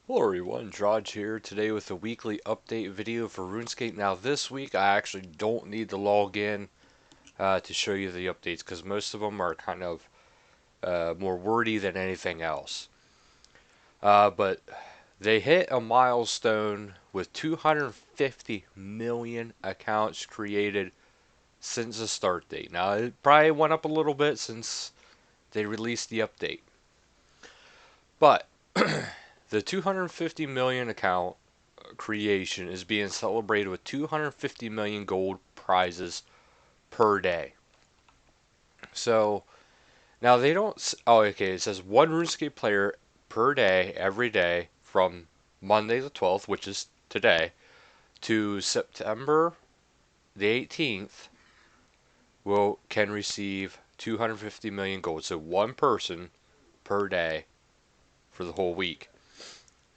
Hello everyone, Drodge here today with a weekly update video for RuneScape. Now this week I actually don't need to log in to show you the updates because most of them are kind of more wordy than anything else. But they hit a milestone with 250 million accounts created since the start date. Now it probably went up a little bit since they released the update. But the 250 million account creation is being celebrated with 250 million gold prizes per day. So now they don't. Oh, okay. It says one RuneScape player per day, every day from Monday the 12th, which is today, to September the 18th, can receive 250 million gold. So one person per day for the whole week.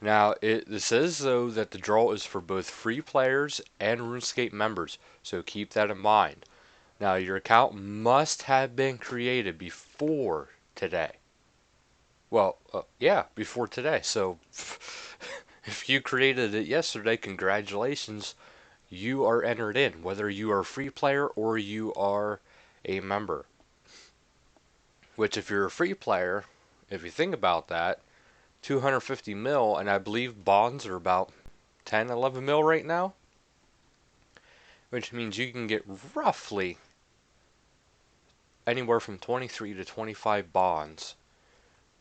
Now, it says, though, that the draw is for both free players and RuneScape members, so keep that in mind. Now, your account must have been created before today. Well, yeah, before today. So, if you created it yesterday, congratulations, you are entered in, whether you are a free player or you are a member. Which, if you're a free player, if you think about that, 250 mil, and I believe bonds are about 10, 11 mil right now, which means you can get roughly anywhere from 23 to 25 bonds,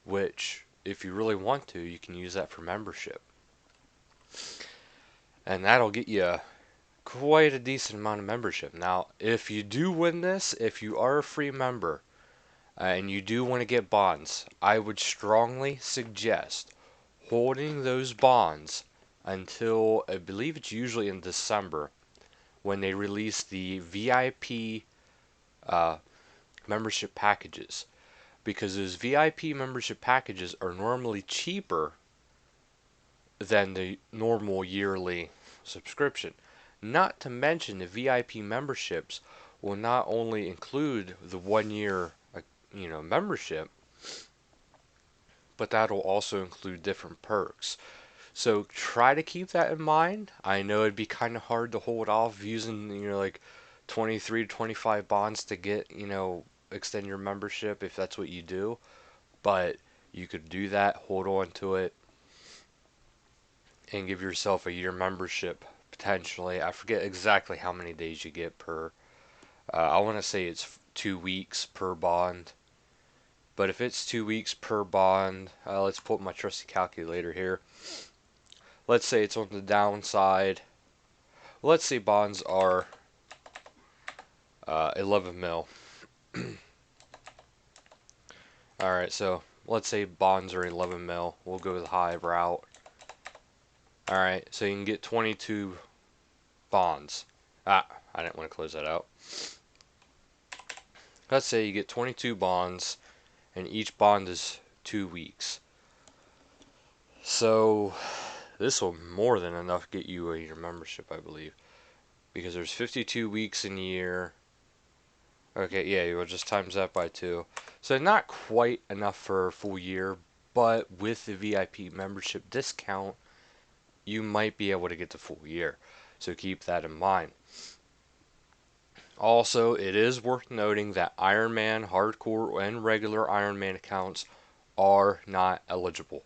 which, if you really want to, you can use that for membership. And that'll get you quite a decent amount of membership. Now, if you do win this, if you are a free member, and you do want to get bonds, I would strongly suggest holding those bonds until, I believe it's usually in December, when they release the VIP membership packages, because those VIP membership packages are normally cheaper than the normal yearly subscription. Not to mention the VIP memberships will not only include the 1 year membership, but that'll also include different perks. So try to keep that in mind. I know it'd be kind of hard to hold off using, like 23 to 25 bonds to get, extend your membership if that's what you do. But you could do that, hold on to it, and give yourself a year membership potentially. I forget exactly how many days you get per. I want to say it's 2 weeks per bond. But if it's 2 weeks per bond, let's pull up my trusty calculator here. Let's say it's on the downside. Let's say bonds are 11 mil. Alright, so let's say bonds are 11 mil. We'll go the high route. Alright, so you can get 22 bonds. I didn't want to close that out. Let's say you get 22 bonds, and each bond is 2 weeks. So this will more than enough get you a year membership, I believe. Because there's 52 weeks in a year. Okay, yeah, you'll just times that by 2. So not quite enough for a full year, but with the VIP membership discount, you might be able to get the full year. So keep that in mind. Also, it is worth noting that Iron Man, Hardcore, and regular Iron Man accounts are not eligible.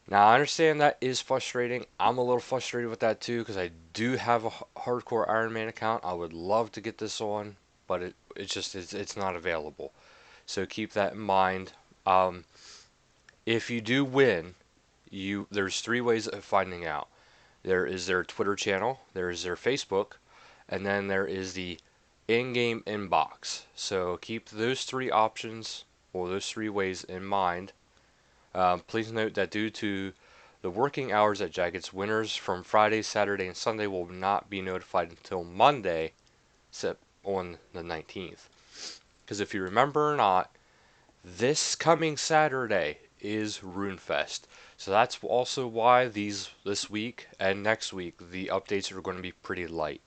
Now, I understand that is frustrating. I'm a little frustrated with that too because I do have a Hardcore Iron Man account. I would love to get this on, but it's not available. So keep that in mind. If you do win, there's 3 ways of finding out. There is their Twitter channel, there is their Facebook, and then there is the in-game inbox. So keep those 3 options or those 3 ways in mind. Please note that due to the working hours at Jagex, winners from Friday, Saturday, and Sunday will not be notified until Monday, on the 19th. Because if you remember or not, this coming Saturday is RuneFest. So that's also why this week and next week the updates are going to be pretty light.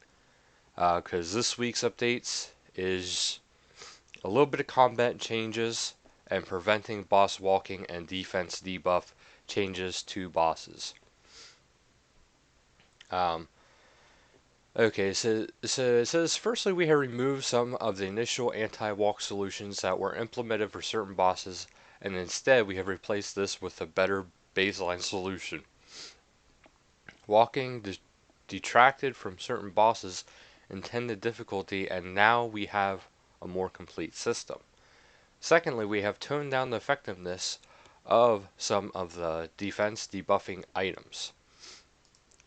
Because this week's updates is a little bit of combat changes and preventing boss walking and defense debuff changes to bosses. Um, okay, so it says firstly we have removed some of the initial anti-walk solutions that were implemented for certain bosses, and instead we have replaced this with a better baseline solution. Walking detracted from certain bosses' intended difficulty, and now we have a more complete system. Secondly, we have toned down the effectiveness of some of the defense debuffing items.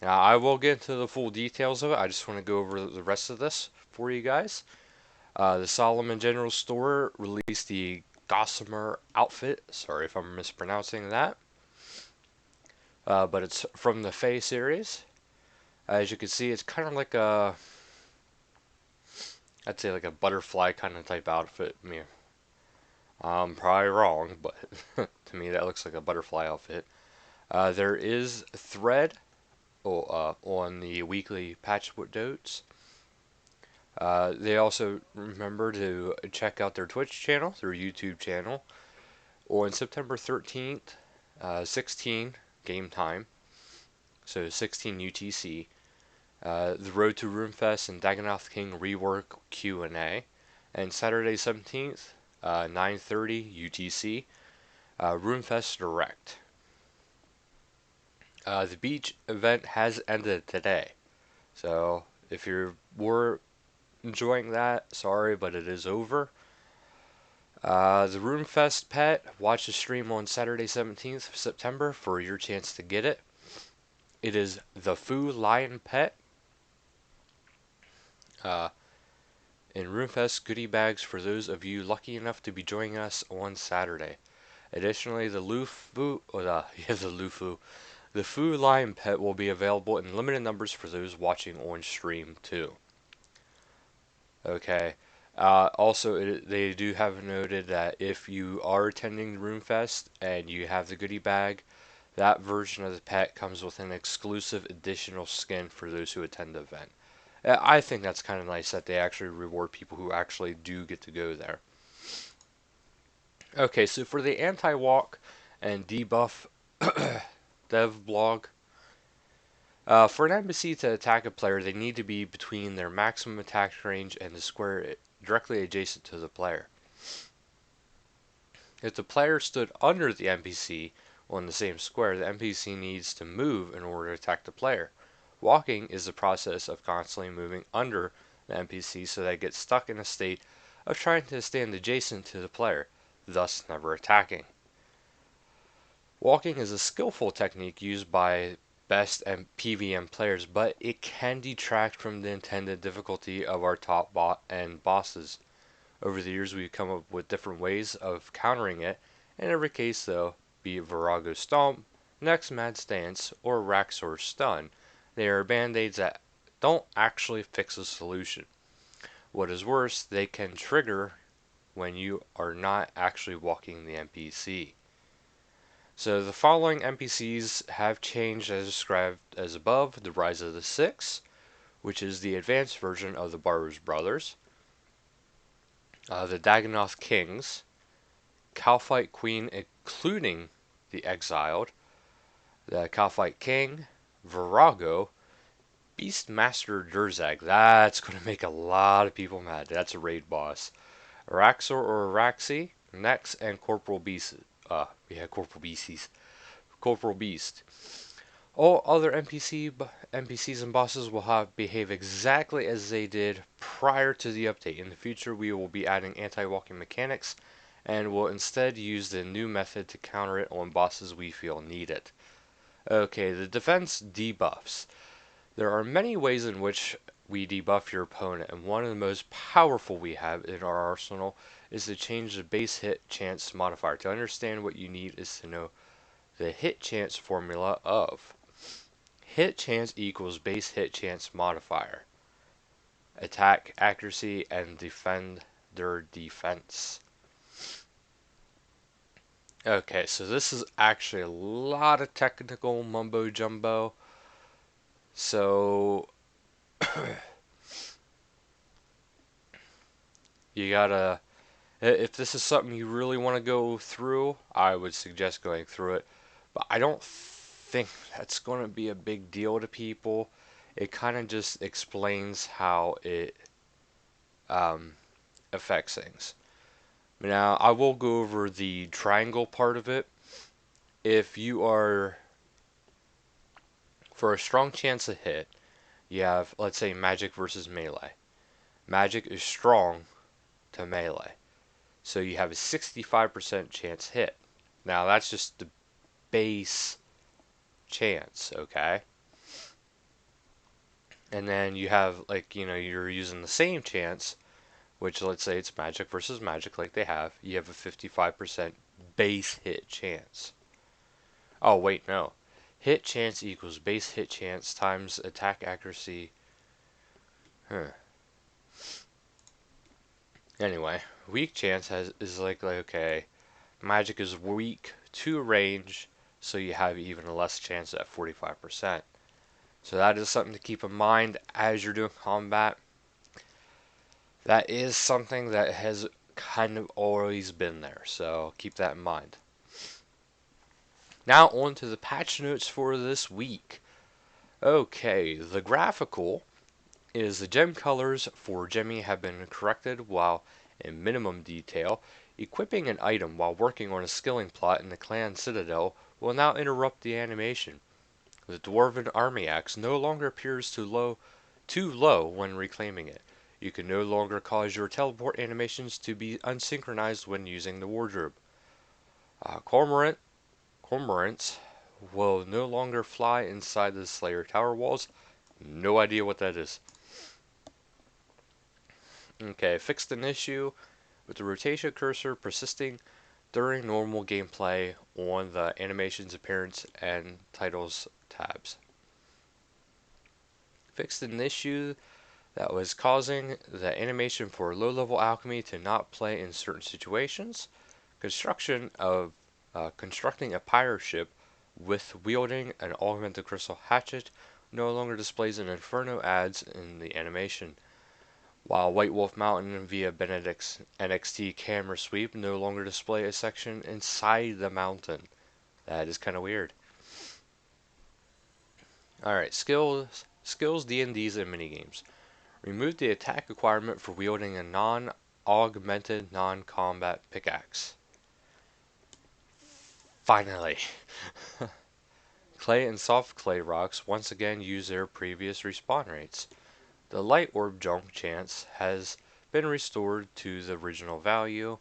Now, I will get into the full details of it. I just want to go over the rest of this for you guys. The Solomon General Store released the Gossamer outfit. Sorry if I'm mispronouncing that. But it's from the Fae series. As you can see, it's kind of like I'd say like a butterfly kind of type outfit. I mean, I'm probably wrong, but to me that looks like a butterfly outfit. There is thread on the weekly patch notes. They also remember to check out their Twitch channel, their YouTube channel, on September 13th, 16 game time, so 16 UTC. The Road to RuneFest and Dagonoth King rework Q&A, and Saturday 17th, 9:30 UTC, RuneFest Direct. The beach event has ended today, so if you were enjoying that, sorry, but it is over. The RuneFest pet, watch the stream on Saturday 17th of September for your chance to get it. It is the Fu Lion pet. Uh, in RuneFest goodie bags for those of you lucky enough to be joining us on Saturday. Additionally, the the Fu Lion pet will be available in limited numbers for those watching on stream too. Okay. Also, they do have noted that if you are attending RuneFest and you have the goodie bag, that version of the pet comes with an exclusive additional skin for those who attend the event. I think that's kind of nice that they actually reward people who actually do get to go there. Okay, so for the anti-walk and debuff dev blog, for an NPC to attack a player, they need to be between their maximum attack range and the square directly adjacent to the player. If the player stood under the NPC on the same square, the NPC needs to move in order to attack the player. Walking is the process of constantly moving under the NPC so that it gets stuck in a state of trying to stand adjacent to the player, thus never attacking. Walking is a skillful technique used by best and PVM players, but it can detract from the intended difficulty of our top end bosses. Over the years, we've come up with different ways of countering it. In every case, though, be it Virago Stomp, Next Mad Stance, or Raxor Stun, they are band-aids that don't actually fix a solution. What is worse, they can trigger when you are not actually walking the NPC. So the following NPCs have changed as described as above: the Rise of the Six, which is the advanced version of the Barrows Brothers, the Dagonoth Kings, Calphite Queen including the Exiled, the Calphite King, Virago, Beastmaster Durzag. That's going to make a lot of people mad. That's a raid boss. Araxor or Araxi, Nex, and Corporal Beast. Corporal Beast. All other NPCs and bosses will behave exactly as they did prior to the update. In the future, we will be adding anti-walking mechanics and will instead use the new method to counter it on bosses we feel need it. Okay, the defense debuffs. There are many ways in which we debuff your opponent, and one of the most powerful we have in our arsenal is to change the base hit chance modifier. To understand what you need is to know the hit chance formula of hit chance equals base hit chance modifier, attack accuracy, and defender defense. Okay, so this is actually a lot of technical mumbo jumbo. So you gotta, if this is something you really want to go through, I would suggest going through it. but I don't think that's going to be a big deal to people. It kind of just explains how it um, affects things. Now, I will go over the triangle part of it. If you are, for a strong chance to hit, you have, let's say, magic versus melee. Magic is strong to melee. So you have a 65% chance hit. Now, that's just the base chance, okay? And then you have, like, you're using the same chance, which let's say it's magic versus magic, like they have. You have a 55% base hit chance. Oh, wait, no. Hit chance equals base hit chance times attack accuracy. Huh. Anyway, weak chance is like okay, magic is weak to range, so you have even less chance at 45%. So that is something to keep in mind as you're doing combat. That is something that has kind of always been there, so keep that in mind. Now on to the patch notes for this week. Okay, the graphical is the gem colors for gemming have been corrected while in minimum detail. Equipping an item while working on a skilling plot in the clan citadel will now interrupt the animation. The dwarven army axe no longer appears too low when reclaiming it. You can no longer cause your teleport animations to be unsynchronized when using the wardrobe. Cormorants will no longer fly inside the Slayer Tower walls. No idea what that is. Okay, fixed an issue with the rotation cursor persisting during normal gameplay on the animations appearance and titles tabs. Fixed an issue that was causing the animation for low-level alchemy to not play in certain situations. Constructing a pirate ship with wielding an augmented crystal hatchet no longer displays an inferno ads in the animation. While White Wolf Mountain via Benedict's NXT camera sweep no longer display a section inside the mountain. That is kind of weird. Alright, skills, D&Ds, and minigames. Remove the attack requirement for wielding a non-augmented, non-combat pickaxe. Finally. Clay and soft clay rocks once again use their previous respawn rates. The light orb jump chance has been restored to the original value.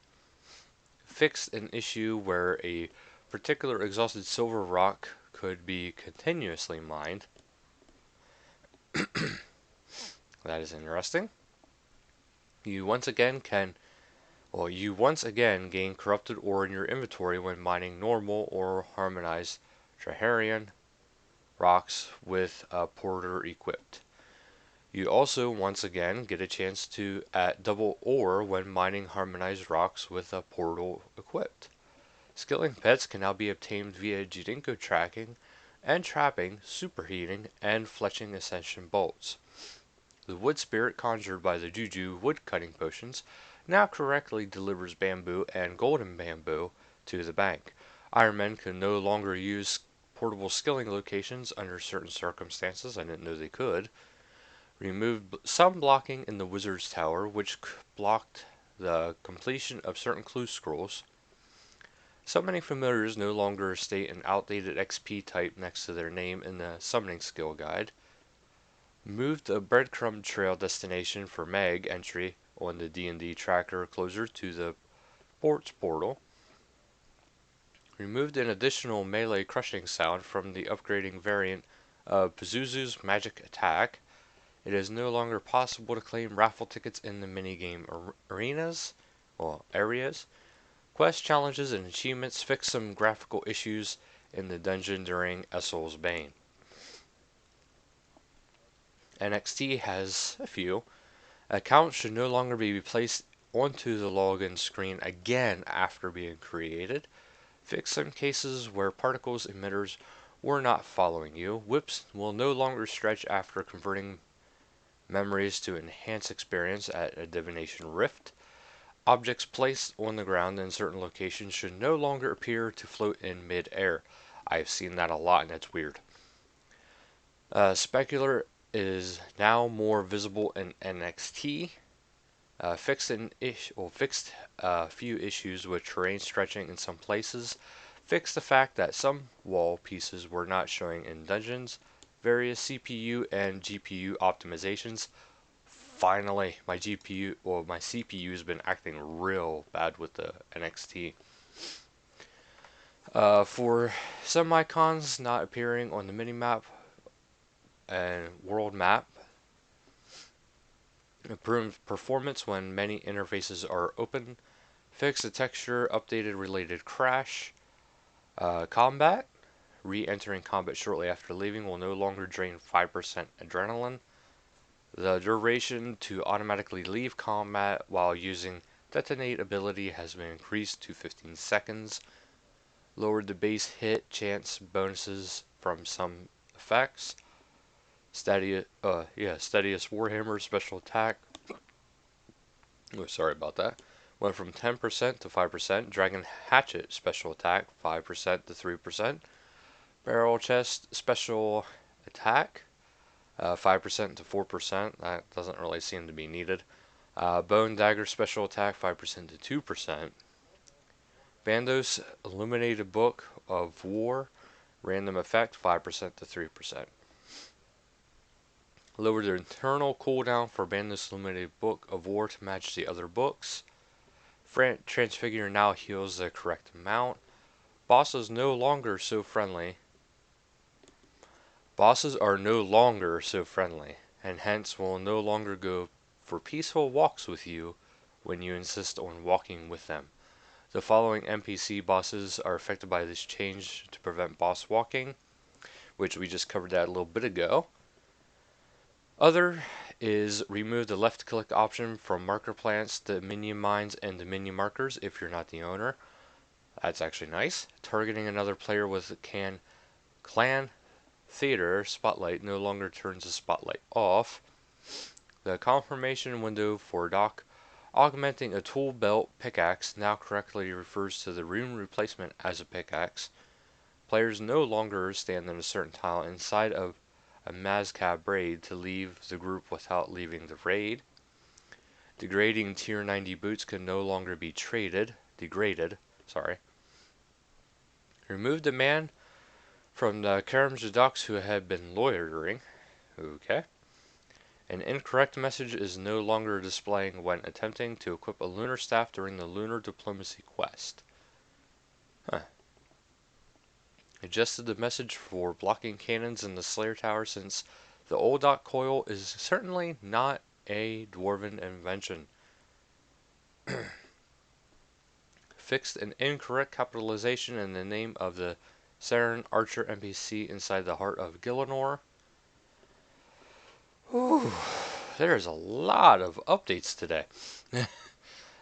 Fixed an issue where a particular exhausted silver rock could be continuously mined. That is interesting. You once again gain corrupted ore in your inventory when mining normal or harmonized Traharian rocks with a porter equipped. You also once again get a chance to at double ore when mining harmonized rocks with a portal equipped. Skilling pets can now be obtained via Jidinko tracking and trapping, superheating, and fletching ascension bolts. The wood spirit conjured by the Juju wood cutting potions now correctly delivers bamboo and golden bamboo to the bank. Iron Men can no longer use portable skilling locations under certain circumstances. I didn't know they could. Removed some blocking in the Wizard's Tower, which blocked the completion of certain clue scrolls. Summoning familiars no longer state an outdated XP type next to their name in the summoning skill guide. Moved the breadcrumb trail destination for Meg entry on the D&D tracker closer to the port's portal. Removed an additional melee crushing sound from the upgrading variant of Pazuzu's magic attack. It is no longer possible to claim raffle tickets in the minigame areas. Quest challenges and achievements fix some graphical issues in the dungeon during Essel's Bane. NXT has a few. Accounts should no longer be placed onto the login screen again after being created. Fix some cases where particles emitters were not following you. Whips will no longer stretch after converting memories to enhance experience at a divination rift. Objects placed on the ground in certain locations should no longer appear to float in mid-air. I've seen that a lot and it's weird. Specular is now more visible in NXT. Fixed a few issues with terrain stretching in some places. Fixed the fact that some wall pieces were not showing in dungeons. Various CPU and GPU optimizations. Finally, my CPU has been acting real bad with the NXT. For some icons not appearing on the minimap and world map, improved performance when many interfaces are open, fixed the texture, updated related crash, combat, re-entering combat shortly after leaving will no longer drain 5% adrenaline. The duration to automatically leave combat while using detonate ability has been increased to 15 seconds. Lowered the base hit chance bonuses from some effects. Stadius Warhammer special attack. Oh, sorry about that. Went from 10% to 5%. Dragon Hatchet special attack 5% to 3%. Barrel Chest special attack 5% to 4%. That doesn't really seem to be needed. Bone Dagger special attack 5% to 2%. Bandos Illuminated Book of War random effect 5% to 3%. Lowered the internal cooldown for Bandos Illuminated Book of War to match the other books. Transfigure now heals the correct amount. Bosses no longer so friendly. Bosses are no longer so friendly, and hence will no longer go for peaceful walks with you when you insist on walking with them. The following NPC bosses are affected by this change to prevent boss walking, which we just covered that a little bit ago. Other is remove the left click option from marker plants, the minion mines, and the minion markers if you're not the owner. That's actually nice. Targeting another player with clan theater spotlight no longer turns the spotlight off. The confirmation window for Doc augmenting a tool belt pickaxe now correctly refers to the rune replacement as a pickaxe. Players no longer stand in a certain tile inside of a Mazcab raid to leave the group without leaving the raid. Degrading tier 90 boots can no longer be degraded. Remove the man from the Karamjadoks who had been loitering. Okay. An incorrect message is no longer displaying when attempting to equip a lunar staff during the lunar diplomacy quest. Adjusted the message for blocking cannons in the Slayer Tower since the old dot coil is certainly not a dwarven invention. Fixed an incorrect capitalization in the name of the Saren Archer NPC inside the heart of Gielinor. Whew, there's a lot of updates today.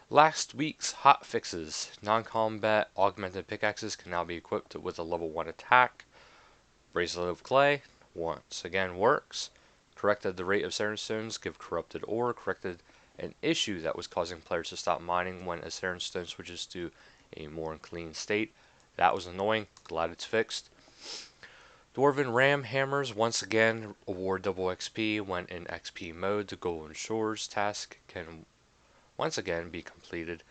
Last week's hot fixes. Non-combat augmented pickaxes can now be equipped with a level 1 attack. Bracelet of Clay once again works. Corrected the rate of Saren stones, give corrupted ore. Corrected an issue that was causing players to stop mining when a Saren stone switches to a more clean state. That was annoying. Glad it's fixed. Dwarven Ram Hammers once again award double XP when in XP mode. The Golden Shores task can once again be completed.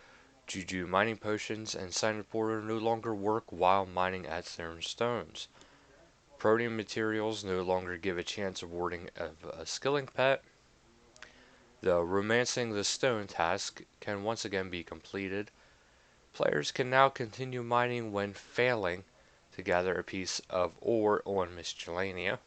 Juju mining potions and Sign Porter no longer work while mining at Saren stones. Protein materials no longer give a chance awarding of a skilling pet. The Romancing the Stone task can once again be completed. Players can now continue mining when failing to gather a piece of ore on Miscellanea.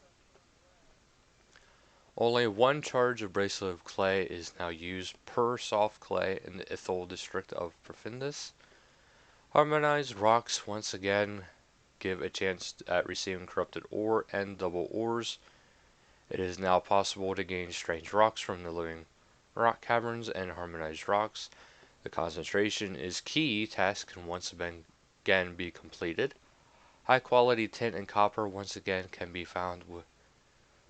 Only one charge of Bracelet of Clay is now used per soft clay in the Ithol district of Profundus. Harmonized rocks once again give a chance at receiving corrupted ore and double ores. It is now possible to gain strange rocks from the living rock caverns and harmonized rocks. The concentration is key task can once again be completed. High quality tin and copper once again can be found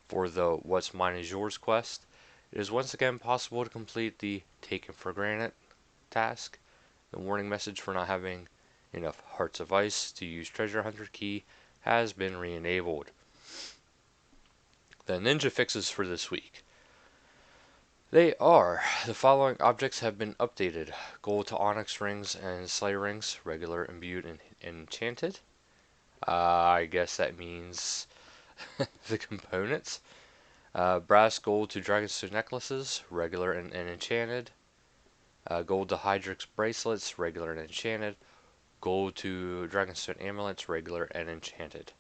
for the What's Mine Is Yours quest. It is once again possible to complete the Taken for Granted task. The warning message for not having enough Hearts of Ice to use Treasure Hunter key has been re-enabled. The ninja fixes for this week. They are, the following objects have been updated. Gold to onyx rings and slayer rings, regular, imbued, and enchanted. I guess that means the components. Brass gold to dragonstone necklaces, regular and enchanted. Gold to Jagex bracelets, regular and enchanted. Gold to dragonstone amulets, regular and enchanted.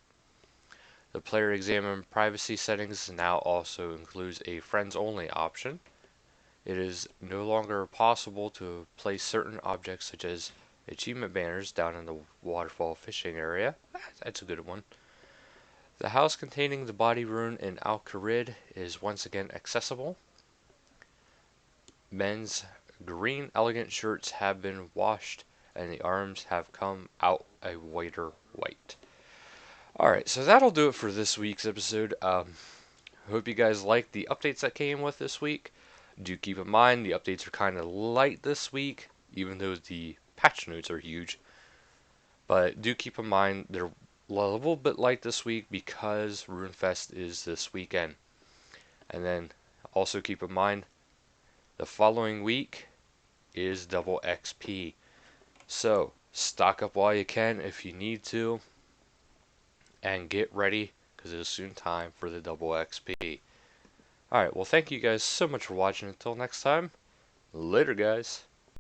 The player examine privacy settings now also includes a friends only option. It is no longer possible to place certain objects such as achievement banners down in the waterfall fishing area. That's a good one. The house containing the body rune in Al-Kharid is once again accessible. Men's green elegant shirts have been washed and the arms have come out a whiter white. Alright, so that'll do it for this week's episode. Hope you guys liked the updates that came with this week. Do keep in mind the updates are kind of light this week, even though the patch notes are huge. But do keep in mind they're a little bit light this week because RuneFest is this weekend. And then also keep in mind the following week is double XP. So stock up while you can if you need to. And get ready because it's soon time for the double XP. Alright, well thank you guys so much for watching. Until next time, later guys.